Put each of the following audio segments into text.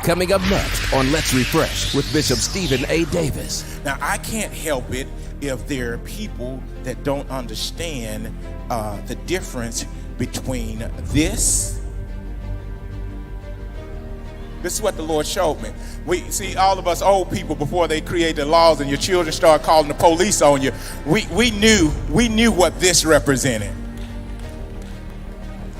Coming up next on Let's Refresh with Bishop Stephen A. Davis. Now, I can't help it if there are people that don't understand the difference between this. This is what the Lord showed me. We see all of us old people before they created laws and your children start calling the police on you. We knew what this represented.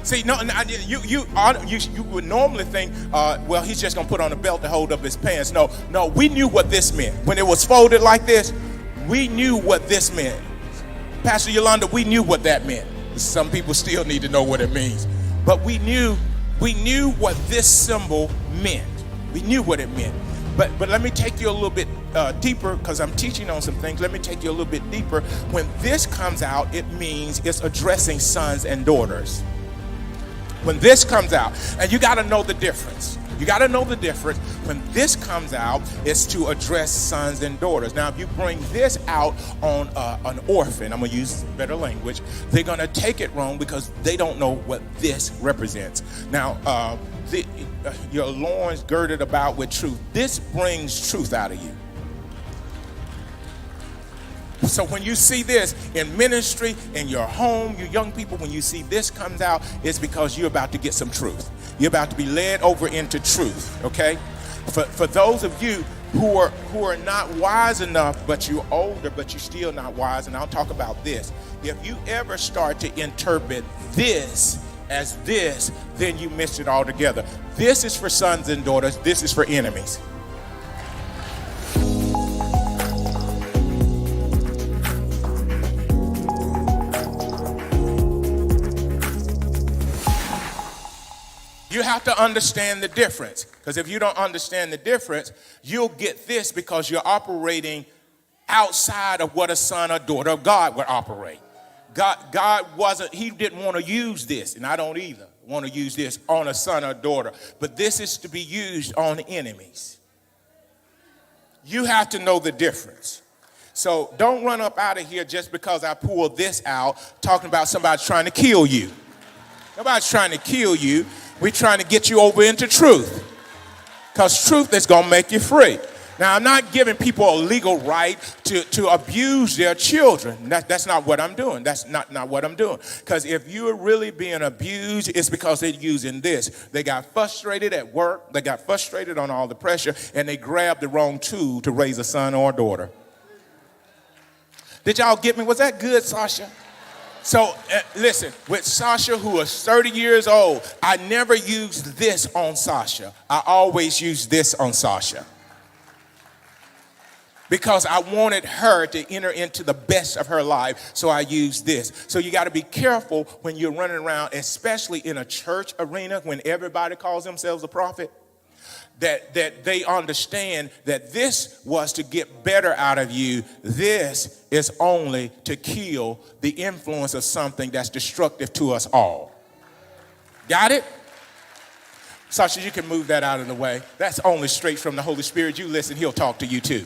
See, no, you would normally think, well, he's just gonna put on a belt to hold up his pants. No, we knew what this meant. When it was folded like this, we knew what this meant. Pastor Yolanda, we knew what that meant. Some people still need to know what it means. But we knew what this symbol meant. We knew what it meant. But let me take you a little bit deeper, because I'm teaching on some things. Let me take you a little bit deeper. When this comes out, it means it's addressing sons and daughters. When this comes out, and you got to know the difference. You got to know the difference. When this comes out, it's to address sons and daughters. Now, if you bring this out on an orphan, I'm going to use better language, they're going to take it wrong because they don't know what this represents. Now, your loins girded about with truth. This brings truth out of you. So when you see this in ministry, in your home, you young people, when you see this comes out, it's because you're about to get some truth. You're about to be led over into truth, okay? For those of you who are not wise enough, but you're older, but you're still not wise, and I'll talk about this. If you ever start to interpret this as this, then you miss it altogether. This is for sons and daughters. This is for enemies. You have to understand the difference, because if you don't understand the difference, you'll get this because you're operating outside of what a son or daughter of God would operate. God he didn't want to use this, and I don't either want to use this on a son or daughter, but this is to be used on enemies. You have to know the difference. So don't run up out of here just because I pulled this out talking about somebody trying to kill you. Nobody's trying to kill you. We're trying to get you over into truth, because truth is going to make you free. Now, I'm not giving people a legal right to abuse their children. That's not what I'm doing. That's not what I'm doing. Because if you're really being abused, it's because they're using this. They got frustrated at work. They got frustrated on all the pressure, and they grabbed the wrong tool to raise a son or a daughter. Did y'all get me? Was that good, Sasha? So listen, with Sasha, who is 30 years old, I never used this on Sasha. I always used this on Sasha, because I wanted her to enter into the best of her life, so I used this. So you got to be careful when you're running around, especially in a church arena when everybody calls themselves a prophet, that they understand that this was to get better out of you. This is only to kill the influence of something that's destructive to us all. Got it? Sasha, you can move that out of the way. That's only straight from the Holy Spirit. You listen, he'll talk to you too.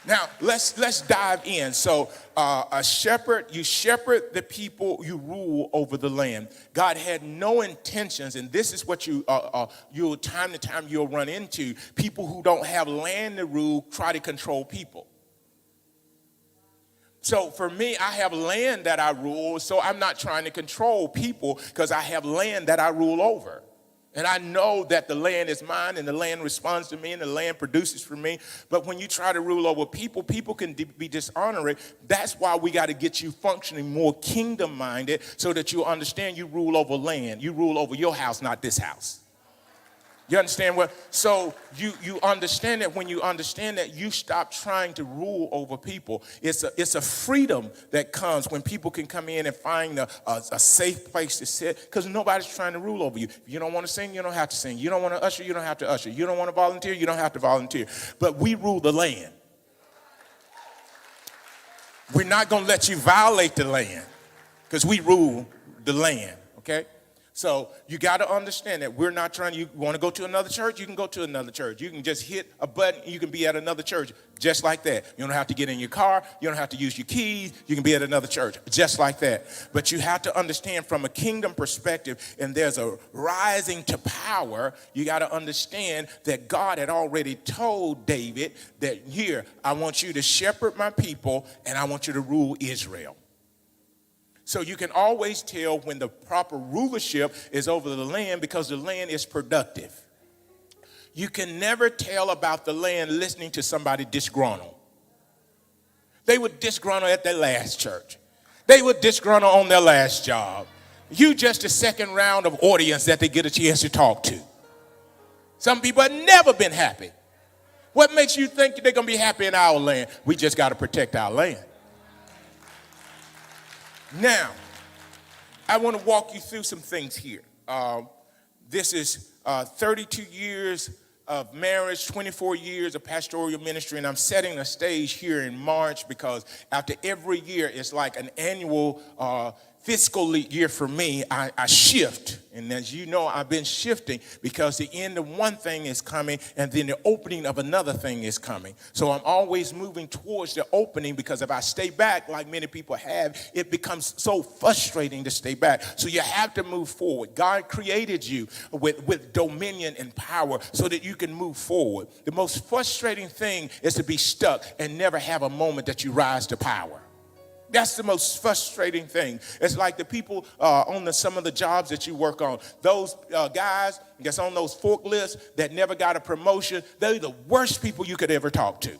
Now, let's dive in. So a shepherd, you shepherd the people, you rule over the land. God had no intentions, and this is what you'll time to time you'll run into. People who don't have land to rule try to control people. So for me, I have land that I rule, so I'm not trying to control people because I have land that I rule over. And I know that the land is mine, and the land responds to me, and the land produces for me. But when you try to rule over people, people can be dishonoring. That's why we got to get you functioning more kingdom-minded, so that you understand you rule over land. You rule over your house, not this house. You understand what? So you understand that when you understand that, you stop trying to rule over people. It's a freedom that comes when people can come in and find a safe place to sit, because nobody's trying to rule over you. If you don't want to sing, you don't have to sing. You don't want to usher, you don't have to usher. You don't want to volunteer, you don't have to volunteer. But we rule the land. We're not going to let you violate the land, because we rule the land, okay? So you got to understand that we're not trying, you want to go to another church, you can go to another church. You can just hit a button, you can be at another church just like that. You don't have to get in your car, you don't have to use your keys, you can be at another church just like that. But you have to understand from a kingdom perspective, and there's a rising to power, you got to understand that God had already told David that here, I want you to shepherd my people and I want you to rule Israel. So you can always tell when the proper rulership is over the land because the land is productive. You can never tell about the land listening to somebody disgruntled. They were disgruntled at their last church. They were disgruntled on their last job. You just a second round of audience that they get a chance to talk to. Some people have never been happy. What makes you think they're going to be happy in our land? We just got to protect our land. Now, I want to walk you through some things here. This is 32 years of marriage, 24 years of pastoral ministry, and I'm setting a stage here in March because after every year, it's like an annual fiscal year for me. I shift, and as you know, I've been shifting because the end of one thing is coming, and then the opening of another thing is coming. So I'm always moving towards the opening because if I stay back, like many people have, it becomes so frustrating to stay back. So you have to move forward. God created you with dominion and power so that you can move forward. The most frustrating thing is to be stuck and never have a moment that you rise to power. That's the most frustrating thing. It's like the people on some of the jobs that you work on. Those guys that's on those forklifts that never got a promotion, they're the worst people you could ever talk to.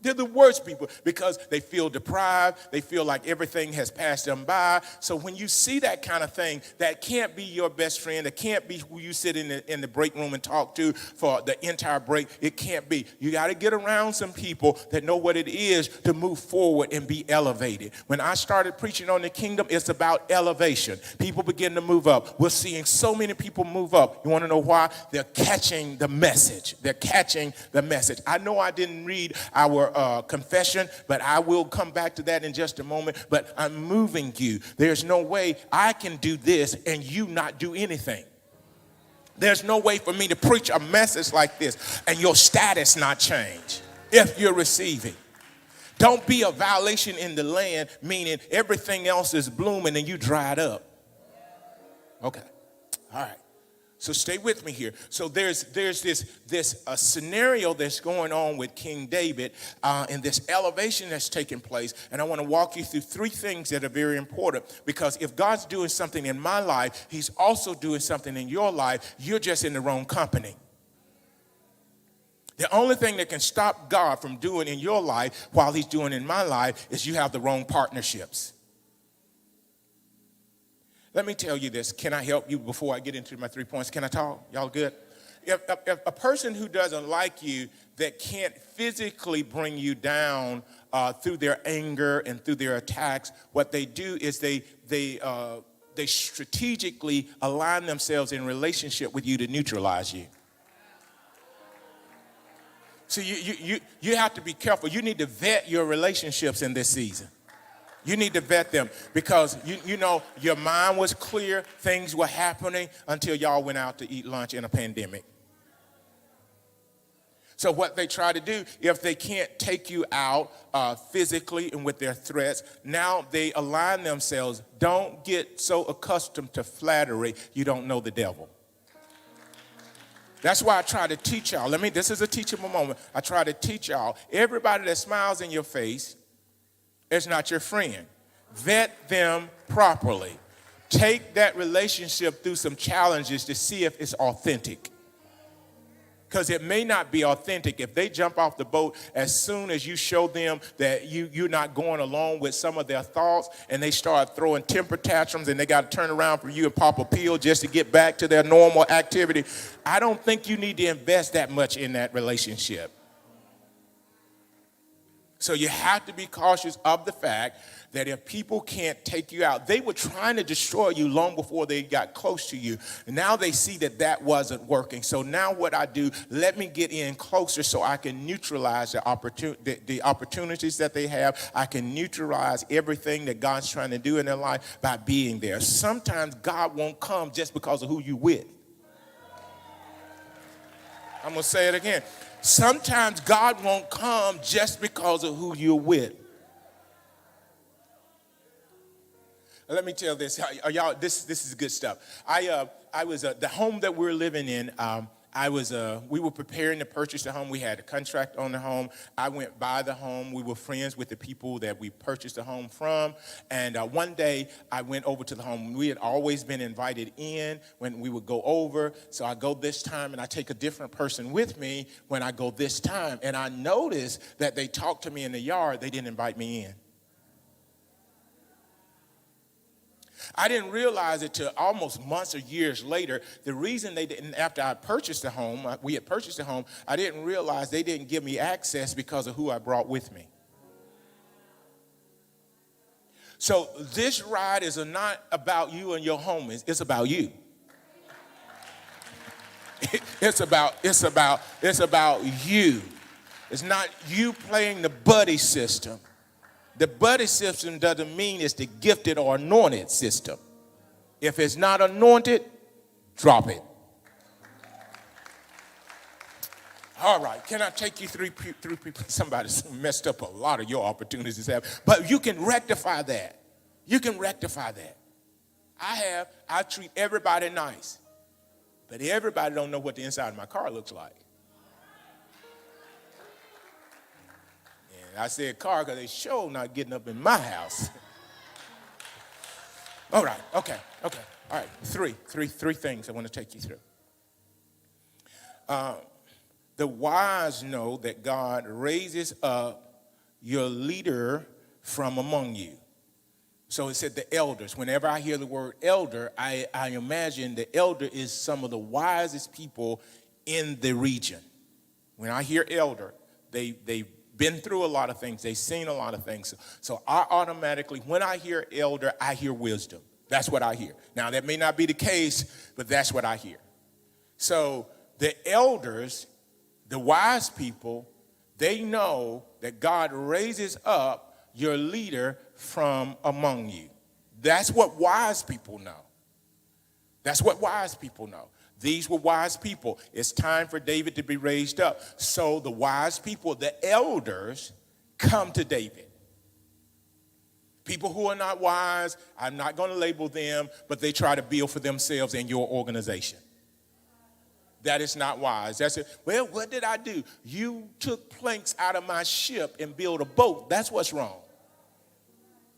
They're the worst people because they feel deprived. They feel like everything has passed them by. So when you see that kind of thing, that can't be your best friend. It can't be who you sit in the break room and talk to for the entire break. It can't be. You got to get around some people that know what it is to move forward and be elevated. When I started preaching on the kingdom, it's about elevation. People begin to move up. We're seeing so many people move up. You want to know why? They're catching the message. They're catching the message. I know I didn't read our confession, but I will come back to that in just a moment. But I'm moving you. There's no way I can do this and you not do anything. There's no way for me to preach a message like this and your status not change if you're receiving. Don't be a violation in the land, meaning everything else is blooming and you dried up. Okay. All right. So stay with me here. So there's this scenario that's going on with King David and this elevation that's taking place. And I want to walk you through three things that are very important because if God's doing something in my life, he's also doing something in your life. You're just in the wrong company. The only thing that can stop God from doing in your life while he's doing in my life is you have the wrong partnerships. Let me tell you this. Can I help you before I get into my 3 points? Can I talk? Y'all good? If a person who doesn't like you that can't physically bring you down through their anger and through their attacks, what they do is they strategically align themselves in relationship with you to neutralize you. So you have to be careful. You need to vet your relationships in this season. You need to vet them because, you know, your mind was clear. Things were happening until y'all went out to eat lunch in a pandemic. So what they try to do, if they can't take you out physically and with their threats, now they align themselves. Don't get so accustomed to flattery, you don't know the devil. That's why I try to teach y'all. This is a teachable moment. I try to teach y'all. Everybody that smiles in your face is not your friend. Vet them properly. Take that relationship through some challenges to see if it's authentic. Because it may not be authentic. If they jump off the boat as soon as you show them that you're not going along with some of their thoughts and they start throwing temper tantrums and they got to turn around for you and pop a pill just to get back to their normal activity, I don't think you need to invest that much in that relationship. So you have to be cautious of the fact that if people can't take you out, they were trying to destroy you long before they got close to you. And now they see that that wasn't working. So now what I do, let me get in closer so I can neutralize the opportunities that they have. I can neutralize everything that God's trying to do in their life by being there. Sometimes God won't come just because of who you with. I'm going to say it again. Sometimes God won't come just because of who you're with. Let me tell this, y'all. This is good stuff. I was the home that we're living in. We were preparing to purchase the home. We had a contract on the home. I went by the home. We were friends with the people that we purchased the home from. And one day I went over to the home. We had always been invited in when we would go over. So I go this time and I take a different person with me when I go this time. And I noticed that they talked to me in the yard. They didn't invite me in. I didn't realize it till almost months or years later. The reason they didn't, after I purchased the home, we had purchased the home, I didn't realize they didn't give me access because of who I brought with me. So this ride is not about you and your homies. It's about you. It's about you. It's not you playing the buddy system. The buddy system doesn't mean it's the gifted or anointed system. If it's not anointed, drop it. All right, can I take you through people? Somebody's messed up a lot of your opportunities have, but you can rectify that. You can rectify that. I treat everybody nice, but everybody don't know what the inside of my car looks like. I said car because they sure not getting up in my house. All right, okay. All right, three things I want to take you through. The wise know that God raises up your leader from among you. So it said the elders. Whenever I hear the word elder, I imagine the elder is some of the wisest people in the region. When I hear elder, they've been through a lot of things. They've seen a lot of things. So I automatically, when I hear elder, I hear wisdom. That's what I hear. Now, that may not be the case, but that's what I hear. So the elders, the wise people, they know that God raises up your leader from among you. That's what wise people know. That's what wise people know. These were wise people. It's time for David to be raised up. So the wise people, the elders, come to David. People who are not wise, I'm not going to label them, but they try to build for themselves in your organization. That is not wise. That's it. Well, what did I do? You took planks out of my ship and built a boat. That's what's wrong.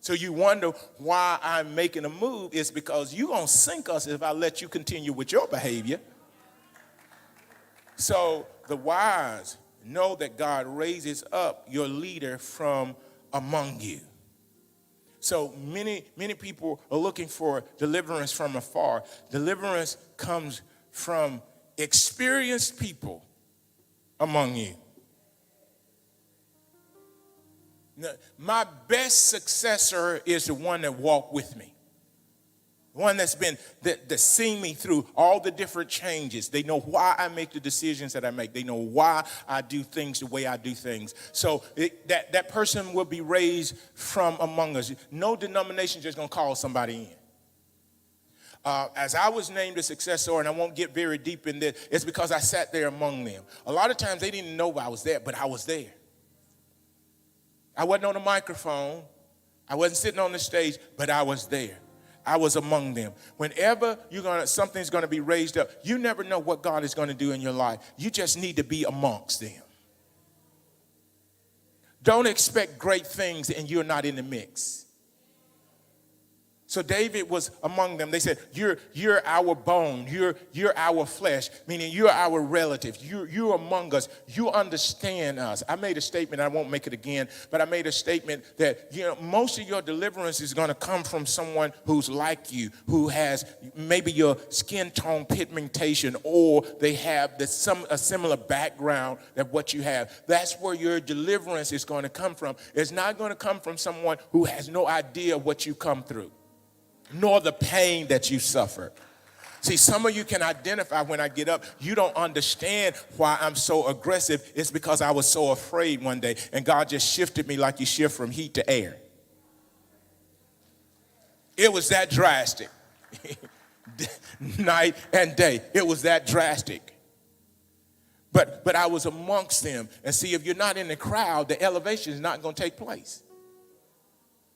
So you wonder why I'm making a move. It's because you're going to sink us if I let you continue with your behavior. So the wise know that God raises up your leader from among you. So many people are looking for deliverance from afar. Deliverance comes from experienced people among you. My best successor is the one that walked with me. The one that's seen me through all the different changes. They know why I make the decisions that I make. They know why I do things the way I do things. So that person will be raised from among us. No denomination is just going to call somebody in. As I was named a successor, and I won't get very deep in this, it's because I sat there among them. A lot of times they didn't know I was there, but I was there. I wasn't on the microphone. I wasn't sitting on the stage, but I was there. I was among them. Whenever something's going to be raised up, you never know what God is going to do in your life. You just need to be amongst them. Don't expect great things and you're not in the mix. So David was among them. They said, you're our bone, you're our flesh, meaning you're our relative. You're among us. You understand us. I made a statement, I won't make it again, but I made a statement that most of your deliverance is going to come from someone who's like you, who has maybe your skin tone pigmentation, or they have a similar background that what you have. That's where your deliverance is going to come from. It's not going to come from someone who has no idea what you come through, nor the pain that you suffered. See, some of you can identify when I get up, you don't understand why I'm so aggressive. It's because I was so afraid one day, and God just shifted me like you shift from heat to air. It was that drastic. Night and day. It was that drastic. But I was amongst them. And see, if you're not in the crowd, the elevation is not going to take place.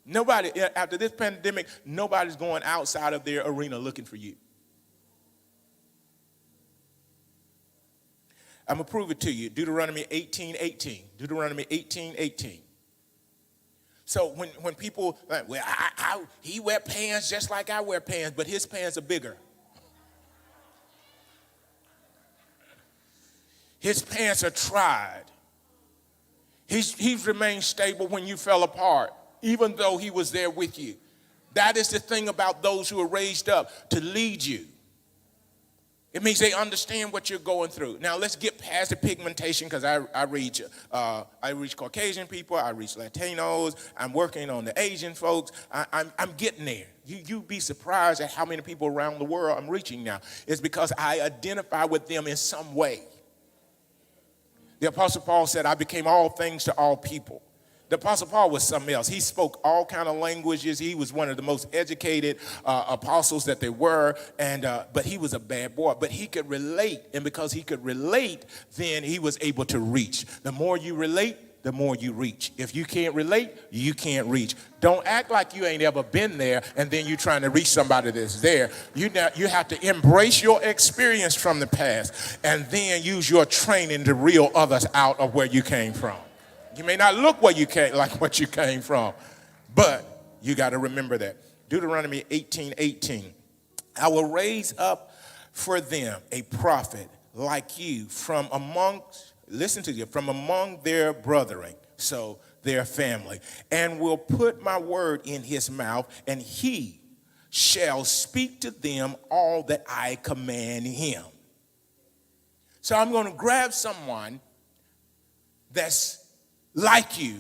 Nobody, after this pandemic, nobody's going outside of their arena looking for you. I'm going to prove it to you. Deuteronomy 18:18. Deuteronomy 18:18. So when people, like, well, he wear pants just like I wear pants, but his pants are bigger. His pants are tried. He's remained stable when you fell apart, even though he was there with you. That is the thing about those who are raised up to lead you. It means they understand what you're going through. Now let's get past the pigmentation, because I reach Caucasian people, I reach Latinos, I'm working on the Asian folks. I'm getting there. You'd be surprised at how many people around the world I'm reaching now. It's because I identify with them in some way. The Apostle Paul said, I became all things to all people. The Apostle Paul was something else. He spoke all kind of languages. He was one of the most educated apostles that there were, but he was a bad boy. But he could relate, and because he could relate, then he was able to reach. The more you relate, the more you reach. If you can't relate, you can't reach. Don't act like you ain't ever been there and then you're trying to reach somebody that's there. You have to embrace your experience from the past and then use your training to reel others out of where you came from. You may not look where you came, like what you came from, but you got to remember that. Deuteronomy 18:18. I will raise up for them a prophet like you from among their brethren, so their family, and will put my word in his mouth, and he shall speak to them all that I command him. So I'm going to grab someone that's like you,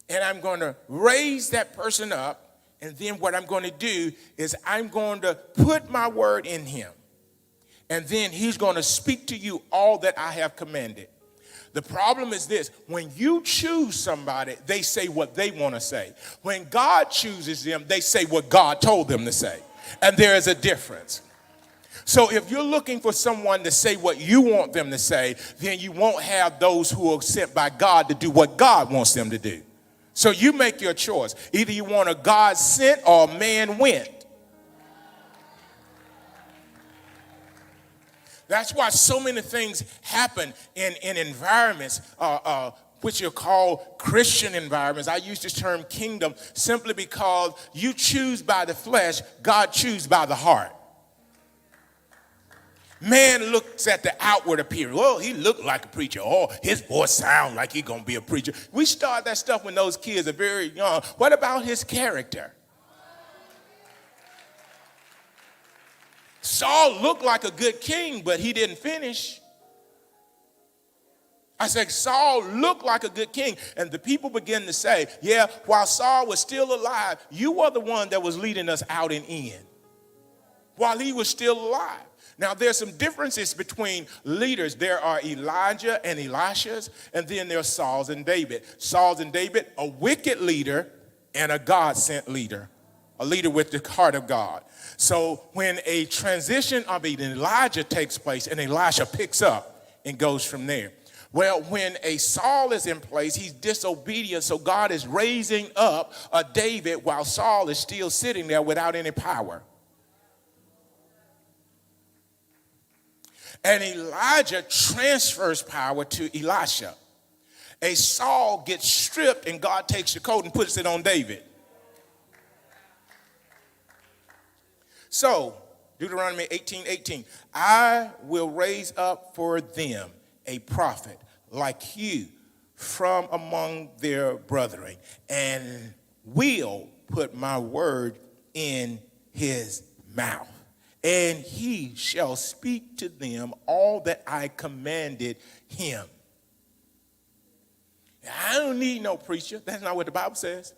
and I'm going to raise that person up, and then what I'm going to do is I'm going to put my word in him, and then he's going to speak to you all that I have commanded. The problem is this: when you choose somebody, they say what they want to say. When God chooses them, they say what God told them to say, and there is a difference. So if you're looking for someone to say what you want them to say, then you won't have those who are sent by God to do what God wants them to do. So you make your choice. Either you want a God sent or a man went. That's why so many things happen in environments which are called Christian environments. I use this term kingdom simply because you choose by the flesh, God chooses by the heart. Man looks at the outward appearance. Oh, he looked like a preacher. Oh, his voice sounds like he's going to be a preacher. We start that stuff when those kids are very young. What about his character? Saul looked like a good king, but he didn't finish. I said, Saul looked like a good king. And the people begin to say, yeah, while Saul was still alive, you were the one that was leading us out and in while he was still alive. Now, there's some differences between leaders. There are Elijah and Elishas, and then there's Saul and David. Saul and David, a wicked leader and a God-sent leader, a leader with the heart of God. So when a transition of an Elijah takes place and Elisha picks up and goes from there. Well, when a Saul is in place, he's disobedient, so God is raising up a David while Saul is still sitting there without any power. And Elijah transfers power to Elisha. A Saul gets stripped and God takes the coat and puts it on David. So, Deuteronomy 18:18, I will raise up for them a prophet like you from among their brethren, and will put my word in his mouth, and he shall speak to them all that I commanded him. I don't need no preacher. That's not what the Bible says.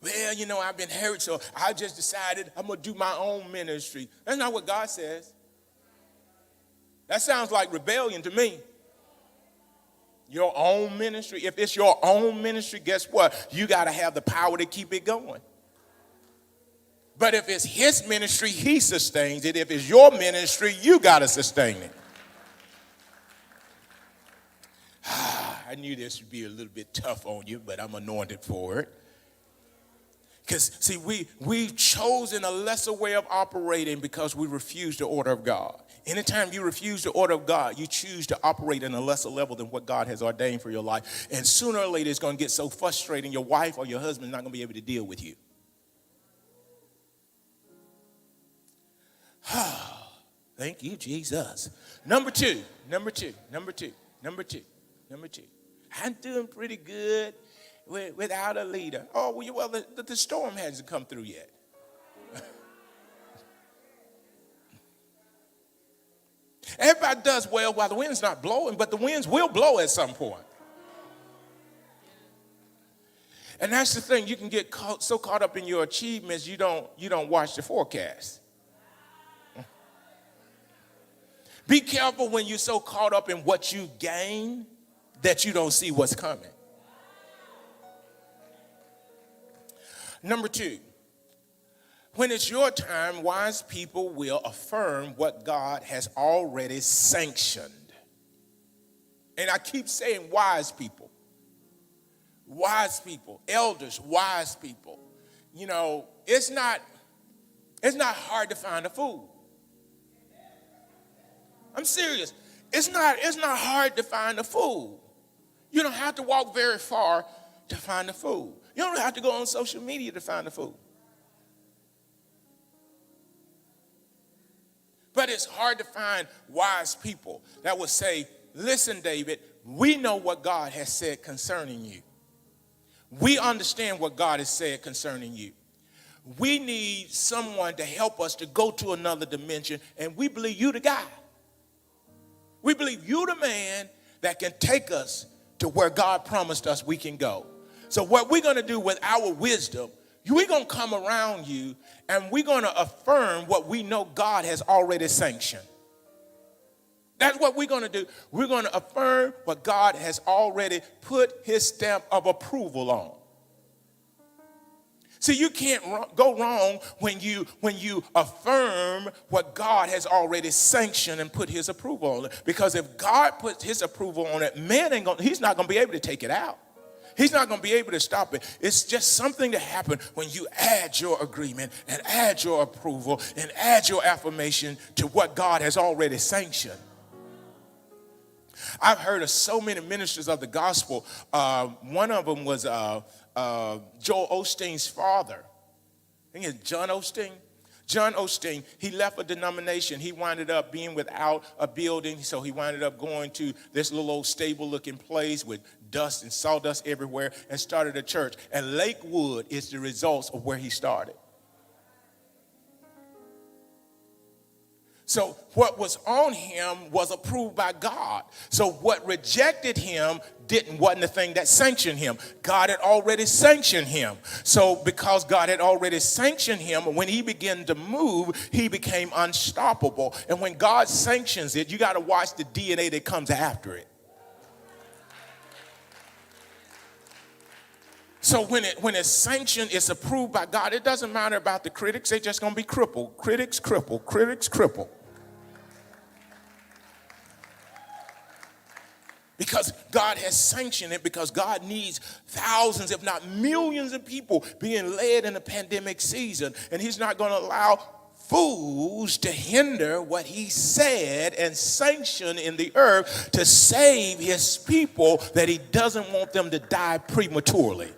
Well, I've been hurt, so I just decided I'm going to do my own ministry. That's not what God says. That sounds like rebellion to me. Your own ministry. If it's your own ministry, guess what? You got to have the power to keep it going. But if it's his ministry, he sustains it. If it's your ministry, you got to sustain it. I knew this would be a little bit tough on you, but I'm anointed for it. Because, see, we've chosen a lesser way of operating because we refuse the order of God. Anytime you refuse the order of God, you choose to operate in a lesser level than what God has ordained for your life. And sooner or later, it's going to get so frustrating, your wife or your husband is not going to be able to deal with you. Thank you, Jesus. Number two. I'm doing pretty good without a leader. Oh, well, the storm hasn't come through yet. Everybody does well while the wind's not blowing, but the winds will blow at some point. And that's the thing. You can get so caught up in your achievements, you don't watch the forecast. Be careful when you're so caught up in what you gain that you don't see what's coming. Number two, when it's your time, wise people will affirm what God has already sanctioned. And I keep saying wise people, elders, wise people. It's not hard to find a fool. I'm serious. It's not hard to find a fool. You don't have to walk very far to find a fool. You don't have to go on social media to find a fool. But it's hard to find wise people that will say, listen, David, we know what God has said concerning you. We understand what God has said concerning you. We need someone to help us to go to another dimension, and we believe you the guy. We believe you the man that can take us to where God promised us we can go. So what we're going to do with our wisdom, we're going to come around you and we're going to affirm what we know God has already sanctioned. That's what we're going to do. We're going to affirm what God has already put his stamp of approval on. See, you can't go wrong when you affirm what God has already sanctioned and put his approval on it. Because if God puts his approval on it, he's not going to be able to take it out. He's not going to be able to stop it. It's just something that happens when you add your agreement and add your approval and add your affirmation to what God has already sanctioned. I've heard of so many ministers of the gospel. One of them was Joel Osteen's father. I think it's John Osteen. John Osteen, he left a denomination. He winded up being without a building, so he winded up going to this little old stable-looking place with dust and sawdust everywhere and started a church. And Lakewood is the results of where he started. So what was on him was approved by God. So what rejected him wasn't the thing that sanctioned him. God had already sanctioned him. So because God had already sanctioned him, when he began to move, he became unstoppable. And when God sanctions it, you got to watch the DNA that comes after it. So when it's sanctioned, it's approved by God. It doesn't matter about the critics. They're just going to be crippled. Critics cripple. Because God has sanctioned it, because God needs thousands, if not millions of people being led in a pandemic season. And he's not going to allow fools to hinder what he said and sanctioned in the earth to save his people, that he doesn't want them to die prematurely.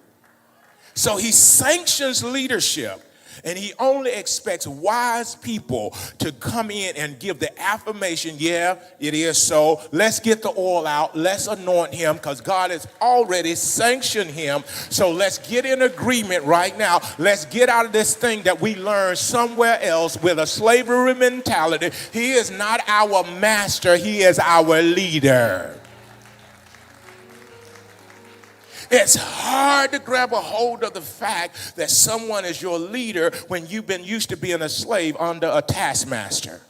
So he sanctions leadership, and he only expects wise people to come in and give the affirmation, yeah, it is so. Let's get the oil out. Let's anoint him because God has already sanctioned him. So let's get in agreement right now. Let's get out of this thing that we learned somewhere else with a slavery mentality. He is not our master. He is our leader. It's hard to grab a hold of the fact that someone is your leader when you've been used to being a slave under a taskmaster.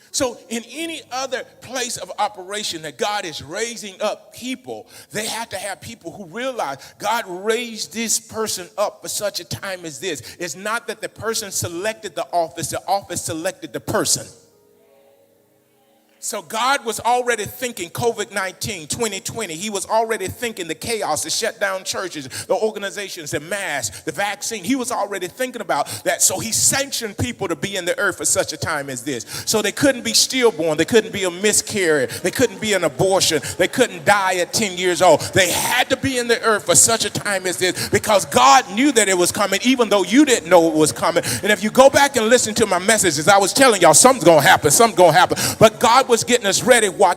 So in any other place of operation that God is raising up people, they have to have people who realize God raised this person up for such a time as this. It's not that the person selected the office selected the person. So God was already thinking COVID-19, 2020. He was already thinking the chaos, the shut down churches, the organizations, the mask, the vaccine. He was already thinking about that. So he sanctioned people to be in the earth for such a time as this. So they couldn't be stillborn. They couldn't be a miscarriage. They couldn't be an abortion. They couldn't die at 10 years old. They had to be in the earth for such a time as this because God knew that it was coming, even though you didn't know it was coming. And if you go back and listen to my messages, I was telling y'all something's going to happen. Something's going to happen. But God was getting us ready. Why?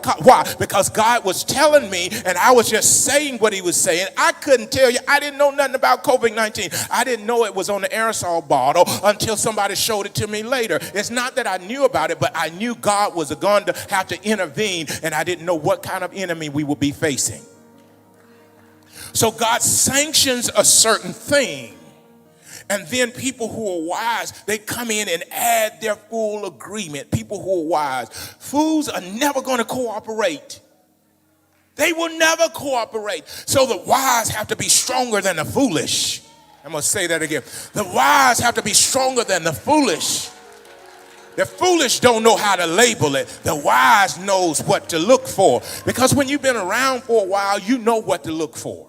Because God was telling me, and I was just saying what he was saying. I couldn't tell you. I didn't know nothing about COVID-19. I didn't know it was on the aerosol bottle until somebody showed it to me later. It's not that I knew about it, but I knew God was going to have to intervene, and I didn't know what kind of enemy we would be facing. So God sanctions a certain thing. And then people who are wise, they come in and add their full agreement. People who are wise. Fools are never going to cooperate. They will never cooperate. So the wise have to be stronger than the foolish. I'm going to say that again. The wise have to be stronger than the foolish. The foolish don't know how to label it. The wise knows what to look for. Because when you've been around for a while, you know what to look for.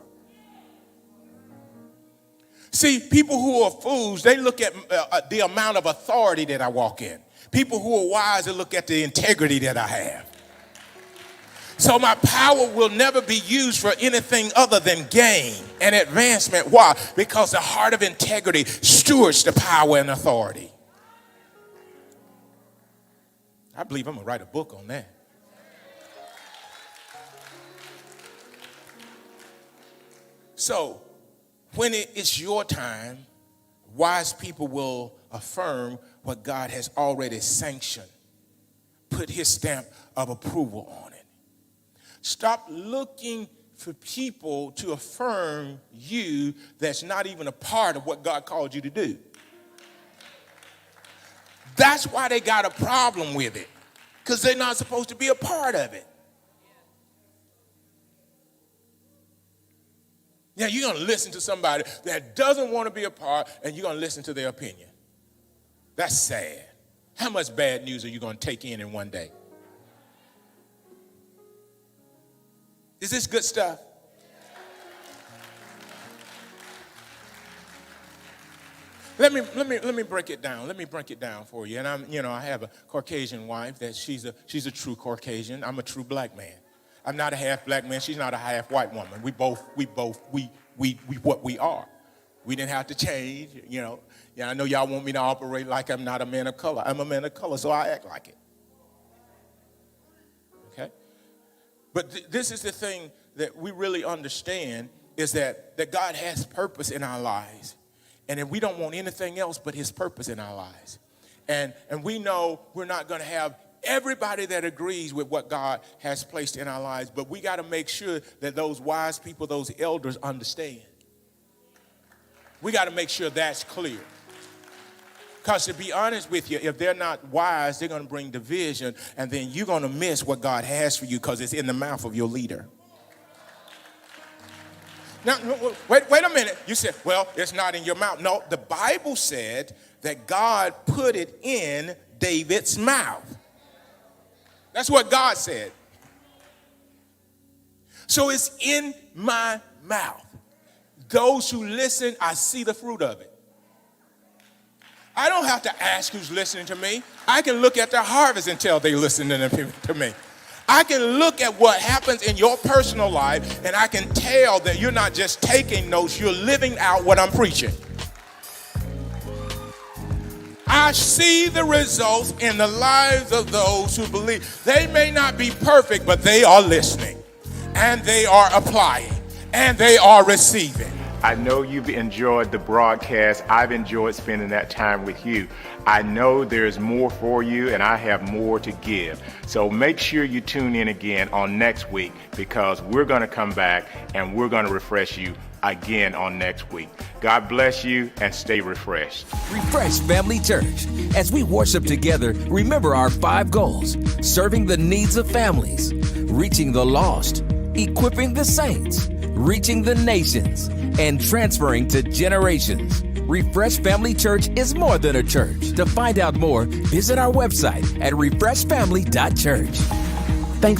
See, people who are fools, they look at the amount of authority that I walk in. People who are wise, they look at the integrity that I have. So my power will never be used for anything other than gain and advancement. Why? Because the heart of integrity stewards the power and authority. I believe I'm going to write a book on that. So, when it's your time, wise people will affirm what God has already sanctioned. Put his stamp of approval on it. Stop looking for people to affirm you that's not even a part of what God called you to do. That's why they got a problem with it, because they're not supposed to be a part of it. Now, you're going to listen to somebody that doesn't want to be a part, and you're going to listen to their opinion. That's sad. How much bad news are you going to take in one day? Is this good stuff? Let me break it down. Let me break it down for you. And I have a Caucasian wife that she's a true Caucasian. I'm a true black man. I'm not a half black man. She's not a half white woman. We what we are. We didn't have to change, Yeah, I know y'all want me to operate like I'm not a man of color. I'm a man of color, so I act like it. Okay? But this is the thing that we really understand is that God has purpose in our lives. And if we don't want anything else but his purpose in our lives. And we know we're not going to have everybody that agrees with what God has placed in our lives, but we got to make sure that those wise people, those elders understand. We got to make sure that's clear. Because to be honest with you, if they're not wise, they're going to bring division, and then you're going to miss what God has for you because it's in the mouth of your leader. Now, wait a minute. You said, well, it's not in your mouth. No, the Bible said that God put it in David's mouth. That's what God said. So it's in my mouth. Those who listen, I see the fruit of it. I don't have to ask who's listening to me. I can look at their harvest and tell they're listening to me. I can look at what happens in your personal life, and I can tell that you're not just taking notes, you're living out what I'm preaching. I see the results in the lives of those who believe. They may not be perfect, but they are listening, and they are applying, and they are receiving. I know you've enjoyed the broadcast. I've enjoyed spending that time with you. I know there's more for you, and I have more to give. So make sure you tune in again on next week, because we're going to come back and we're going to refresh you again on next week. God bless you, and stay refreshed. Refresh Family Church. As we worship together, remember our 5 goals: serving the needs of families, reaching the lost, equipping the saints, reaching the nations, and transferring to generations. Refresh Family Church is more than a church. To find out more, visit our website at refreshfamily.church.